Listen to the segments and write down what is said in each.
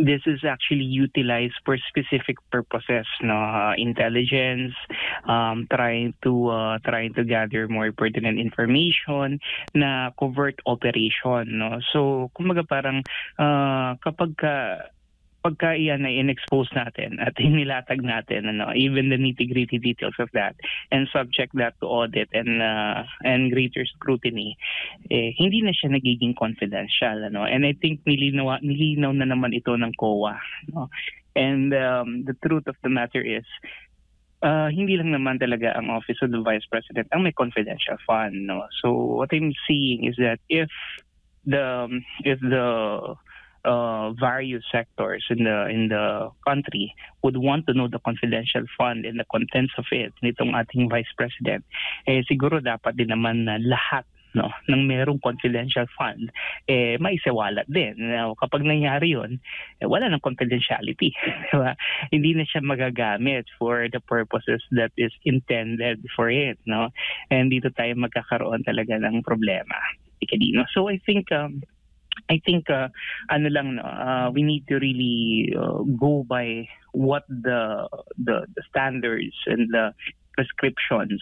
this is actually utilized for specific purposes, no? Intelligence, trying to gather more pertinent information na covert operation, no? So kumbaga parang pagka iyan ay in-expose natin at inilatag natin, even the nitty-gritty details of that, and subject that to audit and greater scrutiny, hindi na siya nagiging confidential, and I think nilinaw na naman ito ng COA, no? And the truth of the matter is, hindi lang naman talaga ang Office of the Vice President ang may confidential fund, no? So what I'm seeing is that if the various sectors in the country would want to know the confidential fund and the contents of it nitong ating Vice President, siguro dapat din naman na lahat, no, ng merong confidential fund maisawalat din. Now, kapag nangyari yun, wala nang confidentiality. Diba? Hindi na siya magagamit for the purposes that is intended for it, no? And dito tayo magkakaroon talaga ng problema. So I think we need to really go by what the standards and the prescriptions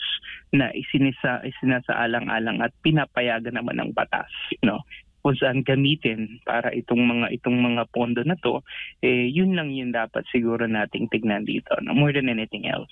na isinasaalang-alang at pinapayagan naman ng batas, no? Kung saan gamitin para itong mga pondo na to, yun lang yun dapat siguro nating tignan dito, no? More than anything else.